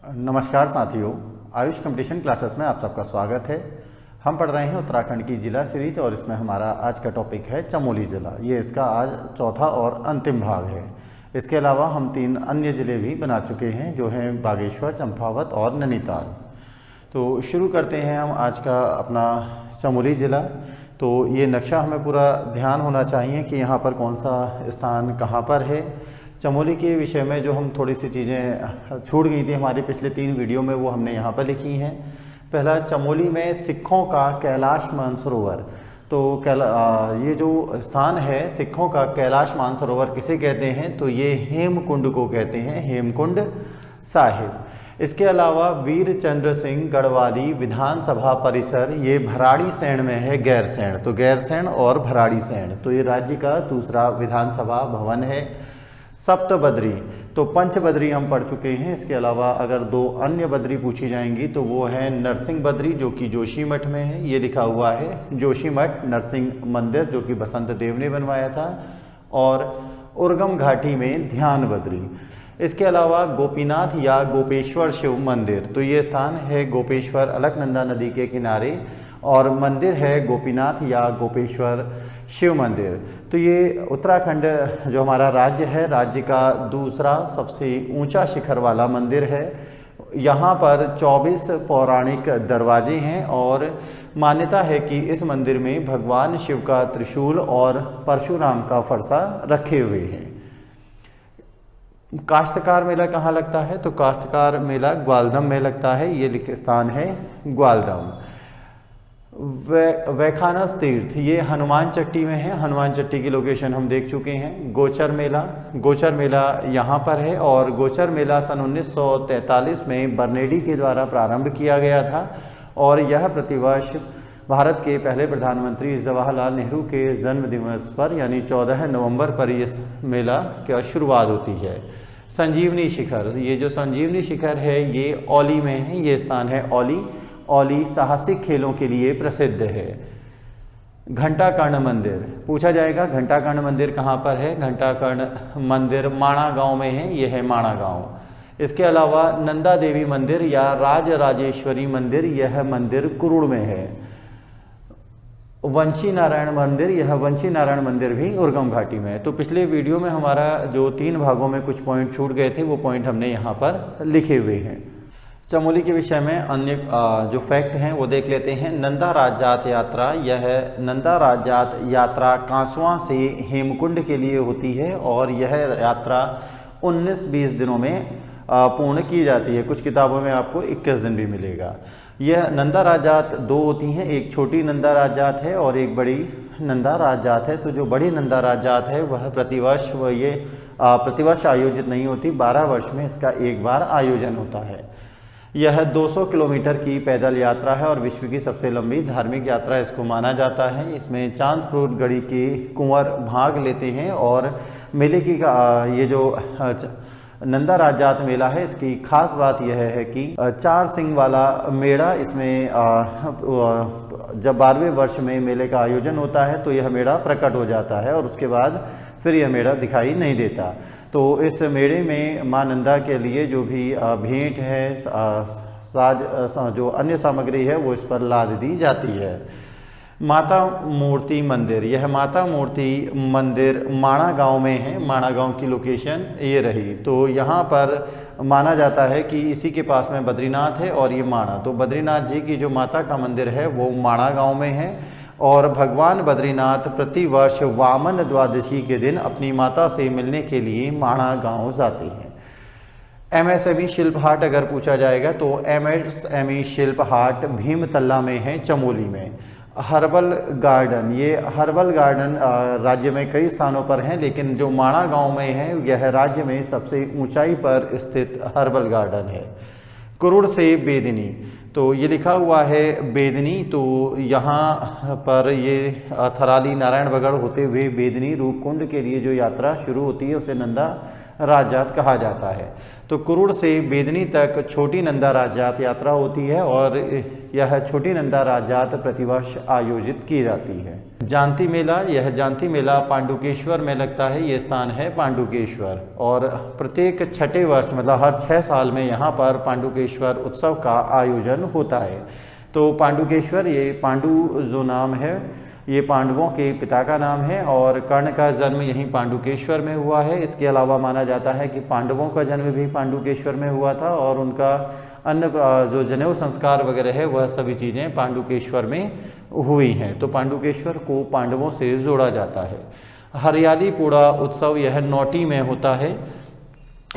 नमस्कार साथियों, Ayush competition classes में आप सबका स्वागत है। हम पढ़ रहे हैं उत्तराखंड की जिला सीरीज और इसमें हमारा आज का टॉपिक है चमोली ज़िला। ये इसका आज चौथा और अंतिम भाग है। इसके अलावा हम 3 अन्य ज़िले भी बना चुके हैं जो हैं बागेश्वर, चंपावत और नैनीताल। तो शुरू करते हैं हम आज का अपना चमोली ज़िला। तो ये नक्शा हमें पूरा ध्यान होना चाहिए कि यहाँ पर कौन सा स्थान कहाँ पर है। चमोली के विषय में जो हम थोड़ी सी चीज़ें छूट गई थी हमारी पिछले 3 वीडियो में, वो हमने यहाँ पर लिखी हैं। पहला, चमोली में सिखों का कैलाश मानसरोवर। तो ये जो स्थान है सिखों का कैलाश मानसरोवर किसे कहते हैं, तो ये हेमकुंड को कहते हैं, हेमकुंड साहिब। इसके अलावा वीर चंद्र सिंह गढ़वाली विधानसभा परिसर, ये भराड़ीसैंण में है, गैरसैंण। तो गैरसैंण और भराड़ीसैंण, तो ये राज्य का दूसरा विधानसभा भवन है। सप्तबद्री, तो पंचबद्री हम पढ़ चुके हैं। इसके अलावा अगर 2 अन्य बद्री पूछी जाएंगी तो वो है नरसिंह बद्री जो कि जोशीमठ में है। ये लिखा हुआ है जोशीमठ नरसिंह मंदिर जो कि बसंत देव ने बनवाया था, और उर्गम घाटी में ध्यान बद्री। इसके अलावा गोपीनाथ या गोपेश्वर शिव मंदिर, तो ये स्थान है गोपेश्वर, अलकनंदा नदी के किनारे, और मंदिर है गोपीनाथ या गोपेश्वर शिव मंदिर। तो ये उत्तराखंड जो हमारा राज्य है, राज्य का दूसरा सबसे ऊंचा शिखर वाला मंदिर है। यहाँ पर 24 पौराणिक दरवाजे हैं और मान्यता है कि इस मंदिर में भगवान शिव का त्रिशूल और परशुराम का फरसा रखे हुए हैं। काश्तकार मेला कहाँ लगता है, तो काश्तकार मेला ग्वालदम में लगता है। ये स्थान है ग्वालदम। वैखानस तीर्थ, ये हनुमान चट्टी में है। हनुमान चट्टी की लोकेशन हम देख चुके हैं। गोचर मेला यहाँ पर है, और गोचर मेला सन 1943 में बर्नेडी के द्वारा प्रारंभ किया गया था, और यह प्रतिवर्ष भारत के पहले प्रधानमंत्री जवाहरलाल नेहरू के जन्म दिवस पर यानी 14 नवंबर पर इस मेला की शुरुआत होती है। संजीवनी शिखर, ये जो संजीवनी शिखर है ये औली में है। ये स्थान है औली साहसिक खेलों के लिए प्रसिद्ध है। घंटाकर्ण मंदिर पूछा जाएगा, घंटाकर्ण मंदिर कहाँ पर है। घंटाकर्ण मंदिर माणा गांव में है, यह है माणा गांव। इसके अलावा नंदा देवी मंदिर या राजराजेश्वरी मंदिर, यह मंदिर कुरुड़ में है। वंशी नारायण मंदिर, यह वंशी नारायण मंदिर भी उर्गम घाटी में है। तो पिछले वीडियो में हमारा जो 3 भागों में कुछ पॉइंट छूट गए थे वो पॉइंट हमने यहाँ पर लिखे हुए हैं। चमोली के विषय में अन्य जो फैक्ट हैं वो देख लेते हैं। नंदा राजजात यात्रा, यह नंदा राजजात यात्रा कांसवां से हेमकुंड के लिए होती है, और यह यात्रा 19-20 दिनों में पूर्ण की जाती है। कुछ किताबों में आपको 21 दिन भी मिलेगा। यह नंदा राजजात 2 होती हैं, एक छोटी नंदा राजजात है और एक बड़ी नंदा राजजात है। तो जो बड़ी नंदा राजजात है वह प्रतिवर्ष आयोजित नहीं होती, 12 वर्ष में इसका एक बार आयोजन होता है। यह 200 किलोमीटर की पैदल यात्रा है और विश्व की सबसे लंबी धार्मिक यात्रा इसको माना जाता है। इसमें चांदपुर गढ़ी के कुंवर भाग लेते हैं, और मेले की ये जो नंदा राजजात मेला है इसकी खास बात यह है कि 4 सिंग वाला मेड़ा इसमें जब 12वें वर्ष में मेले का आयोजन होता है तो यह मेड़ा प्रकट हो जाता है, और उसके बाद फिर यह मेड़ा दिखाई नहीं देता। तो इस मेले में मां नंदा के लिए जो भी भेंट है, जो अन्य सामग्री है वो इस पर लाद दी जाती है। माता मूर्ति मंदिर, यह माता मूर्ति मंदिर माणा गांव में है। माणा गांव की लोकेशन ये रही। तो यहाँ पर माना जाता है कि इसी के पास में बद्रीनाथ है और ये माणा, तो बद्रीनाथ जी की जो माता का मंदिर है वो माणा गांव में है, और भगवान बद्रीनाथ प्रतिवर्ष वामन द्वादशी के दिन अपनी माता से मिलने के लिए माणा गांव जाते हैं। MSME शिल्प हाट अगर पूछा जाएगा तो MSME शिल्प हाट भीमतल्ला में है, चमोली में। हर्बल गार्डन, ये हर्बल गार्डन राज्य में कई स्थानों पर हैं, लेकिन जो माणा गांव में है यह राज्य में सबसे ऊंचाई पर स्थित हर्बल गार्डन है। कुरुड़ से बेदनी, तो ये लिखा हुआ है बेदनी, तो यहाँ पर ये थराली नारायणबगड़ होते हुए बेदनी रूपकुंड के लिए जो यात्रा शुरू होती है उसे नंदा राजजात कहा जाता है। तो कुरुड़ से बेदनी तक छोटी नंदा राजजात यात्रा होती है, और यह छोटी नंदा राजजात प्रतिवर्ष आयोजित की जाती है। जानती मेला, यह जानती मेला पांडुकेश्वर में लगता है। ये स्थान है पांडुकेश्वर और प्रत्येक छठे वर्ष मतलब हर 6 साल में यहाँ पर पांडुकेश्वर उत्सव का आयोजन होता है। तो पांडुकेश्वर, ये पांडु जो नाम है ये पांडवों के पिता का नाम है और कर्ण का जन्म यहीं पांडुकेश्वर में हुआ है। इसके अलावा माना जाता है कि पांडवों का जन्म भी पांडुकेश्वर में हुआ था और उनका अन्य जो जनेऊ संस्कार वगैरह है वह सभी चीज़ें पांडुकेश्वर में हुई हैं। तो पांडुकेश्वर को पांडवों से जोड़ा जाता है। हरियाली पूड़ा उत्सव यह नौटी में होता है।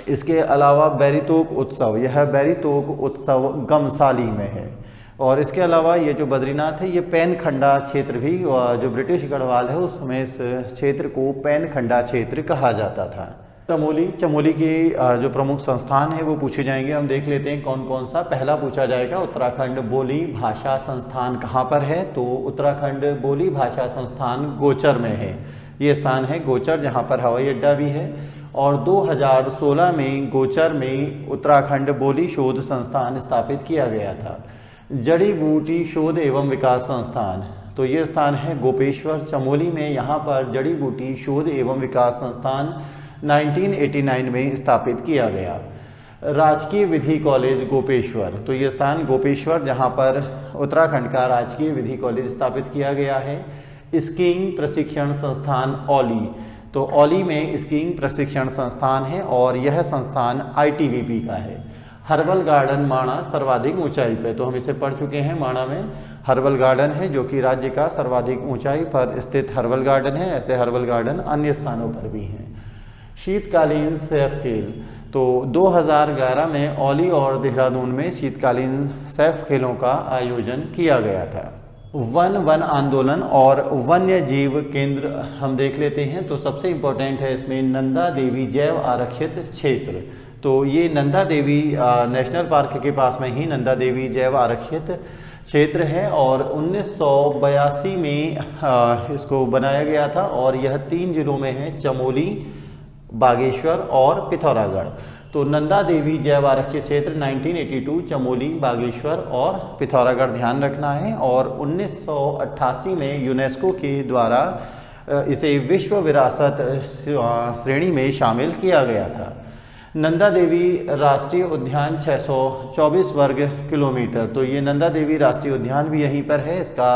इसके अलावा बैरीतोक उत्सव, यह बैरीतोक उत्सव गमसाली में है। और इसके अलावा ये जो बद्रीनाथ है ये पैनखंडा क्षेत्र भी, जो ब्रिटिश गढ़वाल है उस समय इस क्षेत्र को पैनखंडा क्षेत्र कहा जाता था। चमोली के जो प्रमुख संस्थान है वो पूछे जाएंगे। हम देख लेते हैं कौन कौन सा। पहला पूछा जाएगा उत्तराखंड बोली भाषा संस्थान कहाँ पर है, तो उत्तराखंड बोली भाषा संस्थान गोचर में है। ये स्थान है गोचर, जहाँ पर हवाई अड्डा भी है। और 2016 में गोचर में उत्तराखंड बोली शोध संस्थान स्थापित किया गया था। जड़ी बूटी शोध एवं विकास संस्थान, तो ये स्थान है गोपेश्वर चमोली में। यहाँ पर जड़ी बूटी शोध एवं विकास संस्थान 1989 में स्थापित किया गया। राजकीय विधि कॉलेज गोपेश्वर, तो ये स्थान गोपेश्वर जहाँ पर उत्तराखंड का राजकीय विधि कॉलेज स्थापित किया गया है। स्कीइंग प्रशिक्षण संस्थान औली, तो औली में स्कीइंग प्रशिक्षण संस्थान है और यह संस्थान ITBP का है। हर्बल गार्डन माणा सर्वाधिक ऊंचाई पे, तो हम इसे पढ़ चुके हैं। माणा में हर्बल गार्डन है जो कि राज्य का सर्वाधिक ऊंचाई पर स्थित हर्बल गार्डन है। ऐसे हर्बल गार्डन अन्य स्थानों पर भी हैं। शीतकालीन सैफ खेल, तो 2011 में औली और देहरादून में शीतकालीन सैफ खेलों का आयोजन किया गया था। वन आंदोलन और वन्य जीव केंद्र हम देख लेते हैं। तो सबसे इम्पोर्टेंट है इसमें नंदा देवी जैव आरक्षित क्षेत्र, तो ये नंदा देवी नेशनल पार्क के पास में ही नंदा देवी जैव आरक्षित क्षेत्र है और 1982 में इसको बनाया गया था और यह 3 जिलों में है, चमोली, बागेश्वर और पिथौरागढ़। तो नंदा देवी जैव आरक्षित क्षेत्र 1982 चमोली, बागेश्वर और पिथौरागढ़ ध्यान रखना है। और 1988 में यूनेस्को के द्वारा इसे विश्व विरासत श्रेणी में शामिल किया गया था। नंदा देवी राष्ट्रीय उद्यान 624 वर्ग किलोमीटर, तो ये नंदा देवी राष्ट्रीय उद्यान भी यहीं पर है। इसका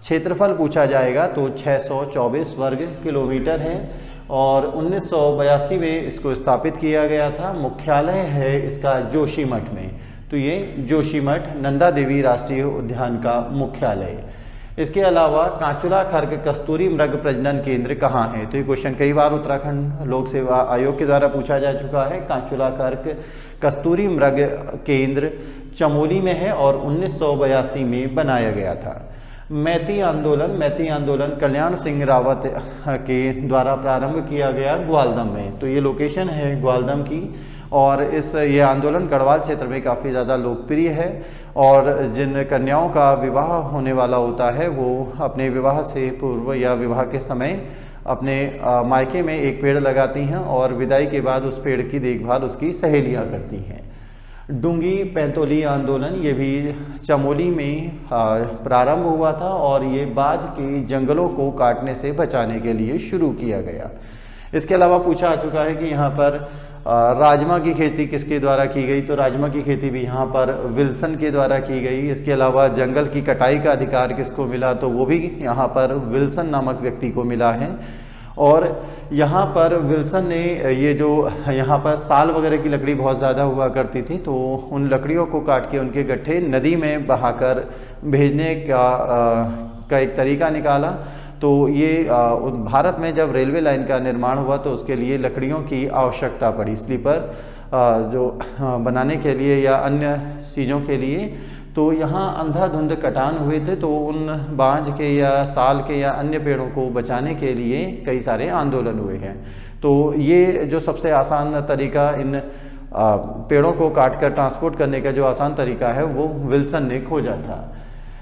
क्षेत्रफल पूछा जाएगा तो 624 वर्ग किलोमीटर है और 1982 में इसको स्थापित किया गया था। मुख्यालय है इसका जोशीमठ में, तो ये जोशीमठ नंदा देवी राष्ट्रीय उद्यान का मुख्यालय। इसके अलावा कांचुला खर्क कस्तूरी मृग प्रजनन केंद्र कहाँ है, तो ये क्वेश्चन कई बार उत्तराखंड लोक सेवा आयोग के द्वारा पूछा जा चुका है। कांचुला खर्क कस्तूरी मृग केंद्र चमोली में है और 1982 में बनाया गया था। मैती आंदोलन कल्याण सिंह रावत के द्वारा प्रारंभ किया गया ग्वालदम में, तो ये लोकेशन है ग्वालदम की और ये आंदोलन गढ़वाल क्षेत्र में काफ़ी ज़्यादा लोकप्रिय है। और जिन कन्याओं का विवाह होने वाला होता है वो अपने विवाह से पूर्व या विवाह के समय अपने मायके में एक पेड़ लगाती हैं और विदाई के बाद उस पेड़ की देखभाल उसकी सहेलियाँ करती हैं। डूंगी पैंतोली आंदोलन, ये भी चमोली में प्रारंभ हुआ था और ये बाज के जंगलों को काटने से बचाने के लिए शुरू किया गया। इसके अलावा पूछा आ चुका है कि यहाँ पर राजमा की खेती किसके द्वारा की गई, तो राजमा की खेती भी यहाँ पर विल्सन के द्वारा की गई। इसके अलावा जंगल की कटाई का अधिकार किसको मिला, तो वो भी यहाँ पर विल्सन नामक व्यक्ति को मिला है। और यहाँ पर विल्सन ने ये जो यहाँ पर साल वगैरह की लकड़ी बहुत ज़्यादा हुआ करती थी, तो उन लकड़ियों को काट के उनके गट्ठे नदी में बहाकर भेजने का एक तरीका निकाला। तो ये भारत में जब रेलवे लाइन का निर्माण हुआ तो उसके लिए लकड़ियों की आवश्यकता पड़ी, स्लीपर जो बनाने के लिए या अन्य चीज़ों के लिए। तो यहाँ अंधाधुंध कटान हुए थे, तो उन बांज के या साल के या अन्य पेड़ों को बचाने के लिए कई सारे आंदोलन हुए हैं। तो ये जो सबसे आसान तरीका इन पेड़ों को काटकर ट्रांसपोर्ट करने का जो आसान तरीका है वो विल्सन ने खोजा था।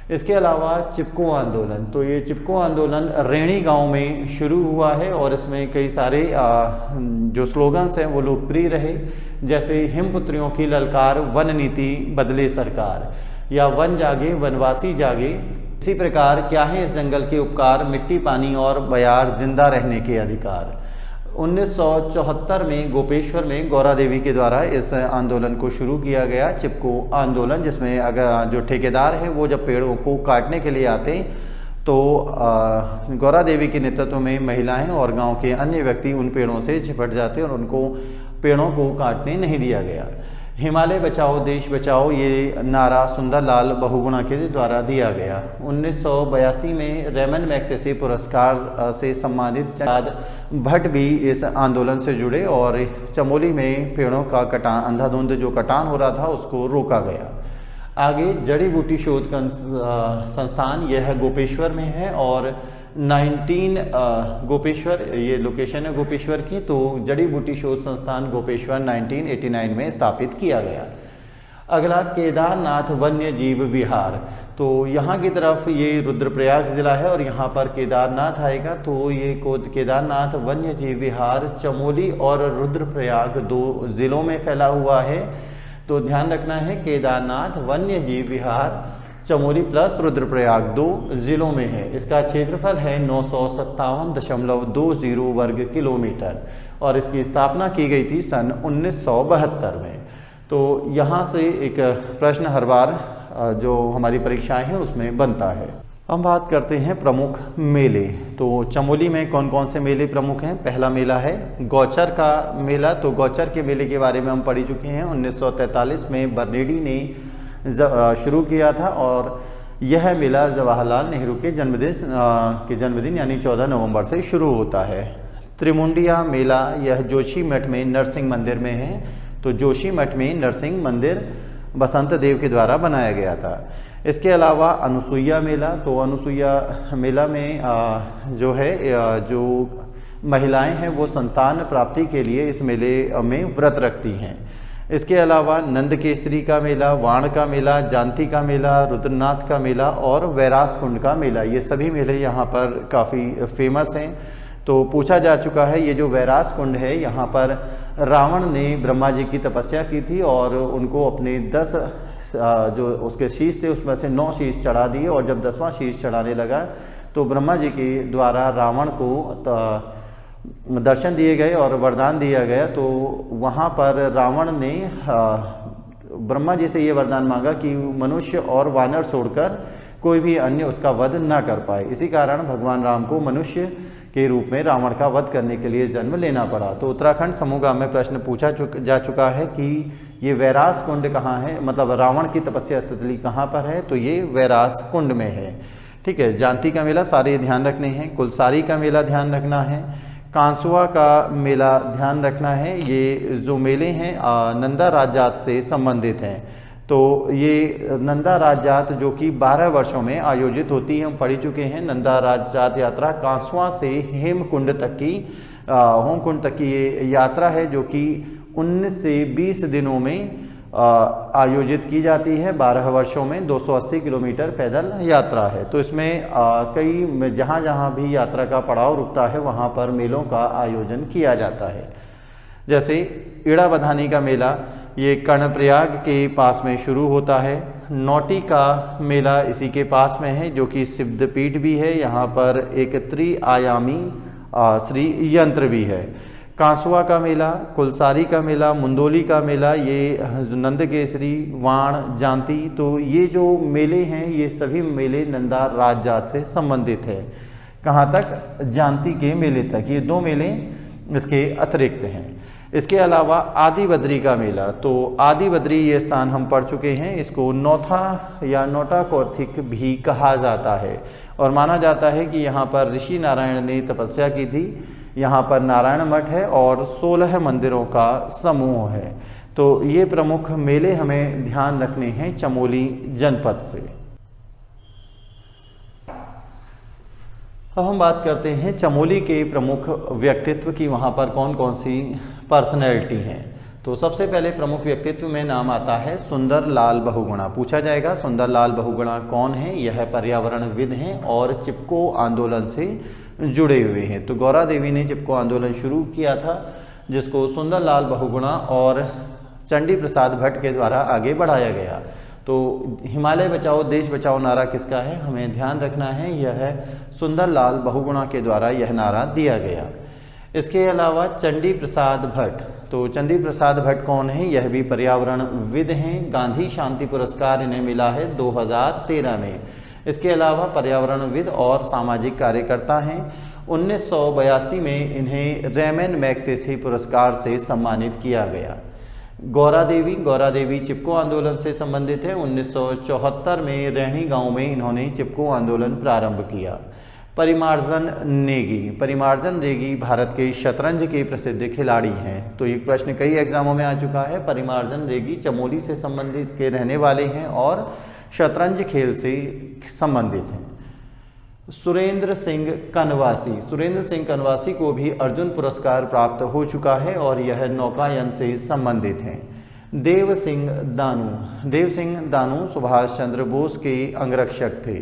इसके अलावा चिपको आंदोलन, तो ये चिपको आंदोलन रेणी गांव में शुरू हुआ है और इसमें कई सारे जो स्लोगन्स हैं वो लोकप्रिय रहे, जैसे हिमपुत्रियों की ललकार, वन नीति बदले सरकार, या वन जागे वनवासी जागे, इसी प्रकार क्या है इस जंगल के उपकार? मिट्टी, पानी और बयार जिंदा रहने के अधिकार। 1974 में गोपेश्वर में गौरा देवी के द्वारा इस आंदोलन को शुरू किया गया, चिपको आंदोलन, जिसमें अगर जो ठेकेदार हैं वो जब पेड़ों को काटने के लिए आते तो गौरा देवी के नेतृत्व में महिलाएं और गांव के अन्य व्यक्ति उन पेड़ों से चिपट जाते और उनको पेड़ों को काटने नहीं दिया गया। हिमालय बचाओ देश बचाओ ये नारा सुंदरलाल बहुगुणा के द्वारा दिया गया। 1982 में रेमन मैग्सेसे पुरस्कार से सम्मानित भट्ट भी इस आंदोलन से जुड़े और चमोली में पेड़ों का कटान, अंधाधुंध जो कटान हो रहा था उसको रोका गया। आगे जड़ी बूटी शोध संस्थान, यह गोपेश्वर में है और 19 गोपेश्वर ये लोकेशन है गोपेश्वर की, तो जड़ी बूटी शोध संस्थान गोपेश्वर 1989 में स्थापित किया गया। अगला केदारनाथ वन्य जीव विहार, तो यहाँ की तरफ ये रुद्रप्रयाग जिला है और यहाँ पर केदारनाथ आएगा, तो ये केदारनाथ वन्य जीव विहार चमोली और रुद्रप्रयाग 2 जिलों में फैला हुआ है। तो ध्यान रखना है केदारनाथ वन्य जीव विहार चमोली प्लस रुद्रप्रयाग 2 जिलों में है। इसका क्षेत्रफल है 957.20 वर्ग किलोमीटर और इसकी स्थापना की गई थी सन 1972 में। तो यहाँ से एक प्रश्न हर बार जो हमारी परीक्षाएं हैं उसमें बनता है। हम बात करते हैं प्रमुख मेले। तो चमोली में कौन कौन से मेले प्रमुख हैं? पहला मेला है गौचर का मेला। तो गौचर के मेले के बारे में हम पढ़ चुके हैं। 1943 में बर्नेडी ने शुरू किया था और यह मेला जवाहरलाल नेहरू के जन्मदिन यानी 14 नवंबर से शुरू होता है। त्रिमुंडिया मेला, यह जोशीमठ में नरसिंह मंदिर में है। तो जोशीमठ में नरसिंह मंदिर बसंत देव के द्वारा बनाया गया था। इसके अलावा अनुसुईया मेला, तो अनुसुईया मेला में जो महिलाएं हैं वो संतान प्राप्ति के लिए इस मेले में व्रत रखती हैं। इसके अलावा नंदकेसरी का मेला, वाण का मेला, जानती का मेला, रुद्रनाथ का मेला और वैरास कुंड का मेला, ये सभी मेले यहाँ पर काफ़ी फेमस हैं। तो पूछा जा चुका है ये जो वैरास कुंड है यहाँ पर रावण ने ब्रह्मा जी की तपस्या की थी और उनको अपने 10 जो उसके शीश थे उसमें से 9 शीश चढ़ा दिए और जब 10वां शीश चढ़ाने लगा तो ब्रह्मा जी के द्वारा रावण को दर्शन दिए गए और वरदान दिया गया। तो वहाँ पर रावण ने ब्रह्मा जी से ये वरदान मांगा कि मनुष्य और वानर छोड़कर कोई भी अन्य उसका वध न कर पाए। इसी कारण भगवान राम को मनुष्य के रूप में रावण का वध करने के लिए जन्म लेना पड़ा। तो उत्तराखंड समूहगाम में प्रश्न पूछा जा चुका है कि ये वैरास कुंड कहाँ है, मतलब रावण की तपस्या स्थली कहाँ पर है, तो ये वैरास कुंड में है। ठीक है। जानती का मेला सारे ध्यान रखने हैं। कुलसारी का मेला ध्यान रखना है। कांसुआ का मेला ध्यान रखना है। ये जो मेले हैं नंदा राजजात से संबंधित हैं। तो ये नंदा राजजात जो कि 12 वर्षों में आयोजित होती है, हम पढ़ चुके हैं। नंदा राजजात यात्रा कांसुआ से हेमकुंड तक की ये यात्रा है जो कि 19 से 20 दिनों में आयोजित की जाती है। 12 वर्षों में 280 किलोमीटर पैदल यात्रा है। तो इसमें कई जहाँ भी यात्रा का पड़ाव रुकता है वहाँ पर मेलों का आयोजन किया जाता है। जैसे इड़ा बधानी का मेला, ये कर्णप्रयाग के पास में शुरू होता है। नौटी का मेला इसी के पास में है जो कि सिद्धपीठ भी है। यहाँ पर एक त्रिआयामी श्री यंत्र भी है। कांसुआ का मेला, कुलसारी का मेला, मुंदोली का मेला, ये नंदकेसरी, वाण, जानती, तो ये जो मेले हैं ये सभी मेले नंदा राजजात से संबंधित है। कहाँ तक? जानती के मेले तक। ये 2 मेले इसके अतिरिक्त हैं। इसके अलावा आदि बद्री का मेला, तो आदि बद्री ये स्थान हम पढ़ चुके हैं। इसको नौथा या नोटा कौर्थिक भी कहा जाता है और माना जाता है कि यहाँ पर ऋषि नारायण ने तपस्या की थी। यहाँ पर नारायण मठ है और 16 मंदिरों का समूह है। तो ये प्रमुख मेले हमें ध्यान रखने हैं चमोली जनपद से। अब हम बात करते हैं चमोली के प्रमुख व्यक्तित्व की, वहाँ पर कौन कौन सी पर्सनैलिटी हैं। तो सबसे पहले प्रमुख व्यक्तित्व में नाम आता है सुंदरलाल बहुगुणा। पूछा जाएगा सुंदरलाल बहुगुणा कौन है? यह पर्यावरणविद हैं और चिपको आंदोलन से जुड़े हुए हैं। तो गौरा देवी ने चिपको आंदोलन शुरू किया था जिसको सुंदरलाल बहुगुणा और चंडी प्रसाद भट्ट के द्वारा आगे बढ़ाया गया। तो हिमालय बचाओ देश बचाओ नारा किसका है, हमें ध्यान रखना है, यह है सुंदरलाल बहुगुणा के द्वारा यह नारा दिया गया। इसके अलावा चंडी प्रसाद भट्ट, तो चंडी प्रसाद भट्ट कौन है, यह भी पर्यावरणविद हैं। गांधी शांति पुरस्कार इन्हें मिला है 2013 में। इसके अलावा पर्यावरणविद और सामाजिक कार्यकर्ता हैं। 1982 में इन्हें रेमन मैग्सेसे पुरस्कार से सम्मानित किया गया। गौरा देवी चिपको आंदोलन से संबंधित है। 1974 में रैणी गांव में इन्होंने चिपको आंदोलन प्रारंभ किया। परिमार्जन नेगी भारत के शतरंज के प्रसिद्ध खिलाड़ी हैं। तो ये प्रश्न कई एग्जामों में आ चुका है। परिमार्जन नेगी चमोली से संबंधित के रहने वाले हैं और शतरंज खेल से संबंधित हैं। सुरेंद्र सिंह कनवासी को भी अर्जुन पुरस्कार प्राप्त हो चुका है और यह नौकायन से संबंधित हैं। देव सिंह दानू सुभाष चंद्र बोस के अंगरक्षक थे।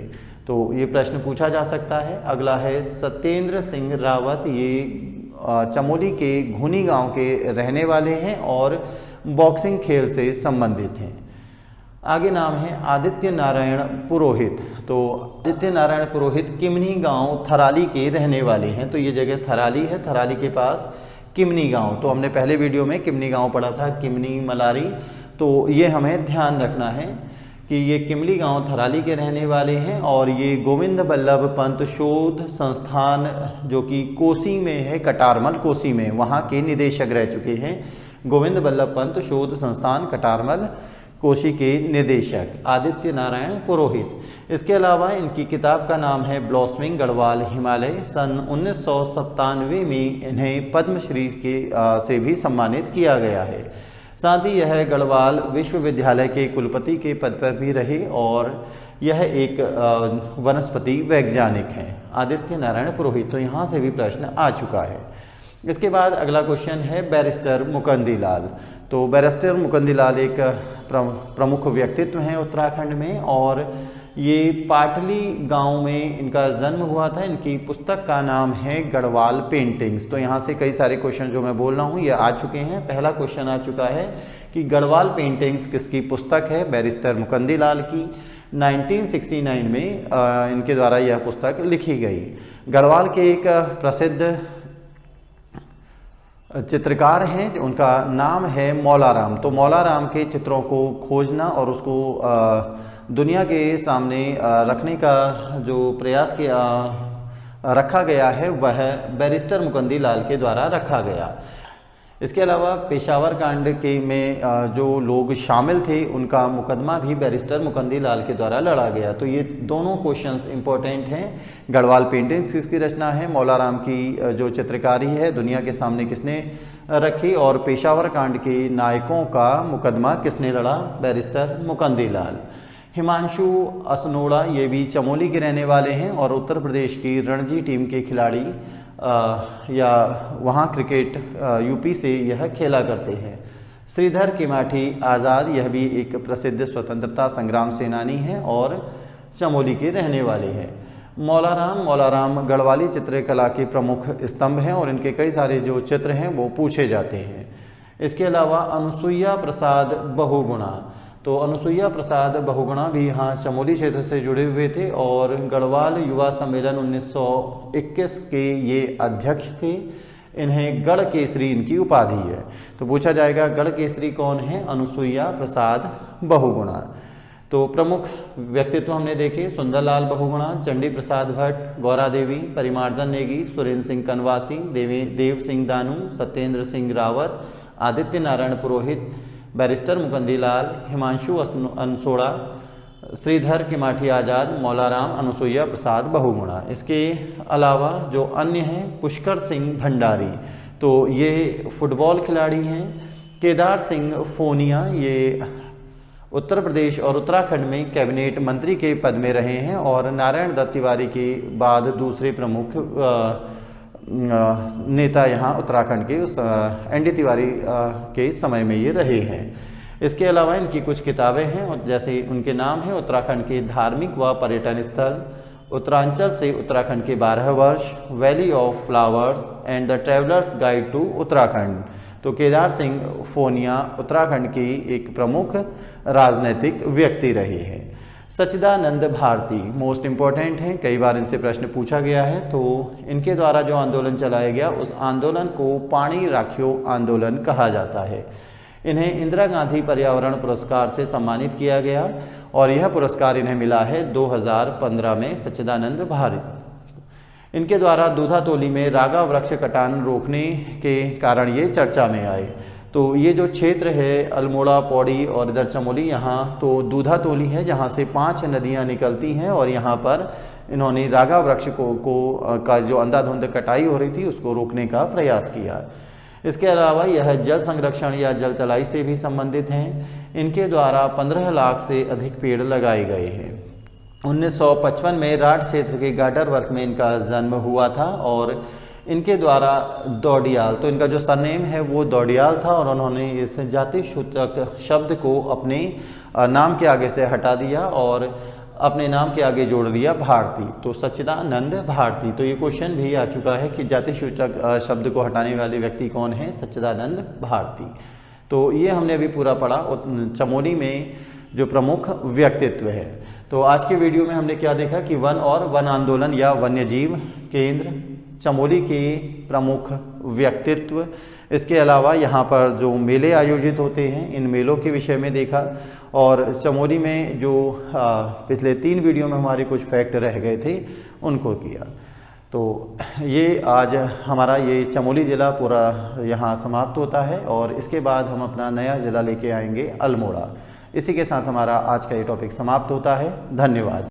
तो ये प्रश्न पूछा जा सकता है। अगला है सत्येंद्र सिंह रावत, ये चमोली के घुनी गांव के रहने वाले हैं और बॉक्सिंग खेल से संबंधित हैं। आगे नाम है आदित्य नारायण पुरोहित। तो आदित्य नारायण पुरोहित किमनी गांव थराली के रहने वाले हैं। तो ये जगह थराली है, थराली के पास किमनी गांव। तो हमने पहले वीडियो में किमनी गांव पढ़ा था, किमनी मलारी। तो ये हमें ध्यान रखना है कि ये किमली गांव थराली के रहने वाले हैं और ये गोविंद बल्लभ पंत शोध संस्थान जो कि कोसी में है, कटारमल कोसी में, वहाँ के निदेशक रह चुके हैं। गोविंद बल्लभ पंत शोध संस्थान कटारमल कोसी के निदेशक आदित्य नारायण पुरोहित। इसके अलावा इनकी किताब का नाम है ब्लॉसमिंग गढ़वाल हिमालय। सन 1997 में इन्हें पद्मश्री से भी सम्मानित किया गया है। साथ ही यह गढ़वाल विश्वविद्यालय के कुलपति के पद पर भी रहे और यह एक वनस्पति वैज्ञानिक हैं, आदित्य नारायण पुरोहित। तो यहाँ से भी प्रश्न आ चुका है। इसके बाद अगला क्वेश्चन है बैरिस्टर मुकुंदी लाल। तो बैरिस्टर मुकुंदी लाल एक प्रमुख व्यक्तित्व हैं उत्तराखंड में और ये पाटली गांव में इनका जन्म हुआ था। इनकी पुस्तक का नाम है गढ़वाल पेंटिंग्स। तो यहाँ से कई सारे क्वेश्चन जो मैं बोल रहा हूँ ये आ चुके हैं। पहला क्वेश्चन आ चुका है कि गढ़वाल पेंटिंग्स किसकी पुस्तक है, बैरिस्टर मुकुंदी लाल की। 1969 में इनके द्वारा यह पुस्तक लिखी गई। गढ़वाल के एक प्रसिद्ध चित्रकार हैं, उनका नाम है मौलाराम। तो मौलाराम के चित्रों को खोजना और उसको दुनिया के सामने रखने का जो प्रयास किया रखा गया है वह बैरिस्टर मुकुंदी लाल के द्वारा रखा गया। इसके अलावा पेशावर कांड के में जो लोग शामिल थे उनका मुकदमा भी बैरिस्टर मुकुंदी लाल के द्वारा लड़ा गया। तो ये दोनों क्वेश्चंस इंपॉर्टेंट हैं। गढ़वाल पेंटिंग्स किसकी रचना है, मौलाराम की जो चित्रकारी है दुनिया के सामने किसने रखी, और पेशावर कांड के नायकों का मुकदमा किसने लड़ा, बैरिस्टर मुकुंदी लाल। हिमांशु असनोड़ा ये भी चमोली के रहने वाले हैं और उत्तर प्रदेश की रणजी टीम के खिलाड़ी या वहाँ क्रिकेट यूपी से यह खेला करते हैं। श्रीधर किमाठी आज़ाद यह भी एक प्रसिद्ध स्वतंत्रता संग्राम सेनानी हैं और चमोली के रहने वाले हैं। मौलाराम गढ़वाली चित्रकला के प्रमुख स्तंभ हैं और इनके कई सारे जो चित्र हैं वो पूछे जाते हैं। इसके अलावा अनुसुईया प्रसाद बहुगुणा, तो अनुसुईया प्रसाद बहुगुणा भी यहाँ चमोली क्षेत्र से जुड़े हुए थे और गढ़वाल युवा सम्मेलन 1921 के ये अध्यक्ष थे। इन्हें गढ़ केसरी इनकी उपाधि है। तो पूछा जाएगा गढ़ केसरी कौन है, अनुसुईया प्रसाद बहुगुणा। तो प्रमुख व्यक्तित्व हमने देखे, सुंदरलाल बहुगुणा, चंडी प्रसाद भट्ट, गौरा देवी, परिमार्जन नेगी, सुरेंद्र सिंह कनवासी, देव सिंह दानू, सत्येंद्र सिंह रावत, आदित्य नारायण पुरोहित, बैरिस्टर मुकुंदी लाल, हिमांशु असनोड़ा, श्रीधर किमाठी आज़ाद, मौलाराम, अनुसुईया प्रसाद बहुगुणा। इसके अलावा जो अन्य हैं पुष्कर सिंह भंडारी, तो ये फुटबॉल खिलाड़ी हैं। केदार सिंह फोनिया ये उत्तर प्रदेश और उत्तराखंड में कैबिनेट मंत्री के पद में रहे हैं और नारायण दत्त तिवारी के बाद दूसरे प्रमुख नेता यहाँ उत्तराखंड के उस एन डी तिवारी के समय में ये रहे हैं। इसके अलावा इनकी कुछ किताबें हैं, जैसे उनके नाम हैं उत्तराखंड के धार्मिक व पर्यटन स्थल, उत्तरांचल से उत्तराखंड के 12 वर्ष, valley of flowers and the travellers guide to Uttarakhand. तो केदार सिंह फोनिया उत्तराखंड की एक प्रमुख राजनीतिक व्यक्ति रही है। सच्चिदानंद भारती मोस्ट इम्पॉर्टेंट हैं, कई बार इनसे प्रश्न पूछा गया है। तो इनके द्वारा जो आंदोलन चलाया गया उस आंदोलन को पानी राखियो आंदोलन कहा जाता है। इन्हें इंदिरा गांधी पर्यावरण पुरस्कार से सम्मानित किया गया और यह पुरस्कार इन्हें मिला है 2015 में। सच्चिदानंद भारती इनके द्वारा दूधातोली में रागा वृक्ष कटान रोकने के कारण ये चर्चा में आए। तो ये जो क्षेत्र है अल्मोड़ा, पौड़ी और इधर चमोली, यहाँ तो दूधातोली है जहाँ से 5 नदियाँ निकलती हैं और यहाँ पर इन्होंने रागा वृक्ष का जो अंधाधुंध कटाई हो रही थी उसको रोकने का प्रयास किया। इसके अलावा यह जल संरक्षण या जल तलाई से भी संबंधित हैं। इनके द्वारा 15 लाख से अधिक पेड़ लगाए गए हैं। 1955 में राठ क्षेत्र के गाडर वर्ग में इनका जन्म हुआ था और इनके द्वारा दौड़ियाल, तो इनका जो सरनेम है वो दौड़ियाल था और उन्होंने इस जाति सूचक शब्द को अपने नाम के आगे से हटा दिया और अपने नाम के आगे जोड़ दिया भारती, तो सच्चिदानंद भारती। तो ये क्वेश्चन भी आ चुका है कि जाति सूचक शब्द को हटाने वाले व्यक्ति कौन है, सच्चिदानंद भारती। तो ये हमने अभी पूरा पढ़ा चमोली में जो प्रमुख व्यक्तित्व है। तो आज के वीडियो में हमने क्या देखा कि वन और वन आंदोलन या वन्यजीव केंद्र, चमोली के प्रमुख व्यक्तित्व, इसके अलावा यहाँ पर जो मेले आयोजित होते हैं इन मेलों के विषय में देखा और चमोली में जो पिछले 3 वीडियो में हमारे कुछ फैक्ट रह गए थे उनको किया। तो ये आज हमारा ये चमोली ज़िला पूरा यहाँ समाप्त होता है और इसके बाद हम अपना नया ज़िला लेके आएंगे अल्मोड़ा। इसी के साथ हमारा आज का ये टॉपिक समाप्त होता है। धन्यवाद।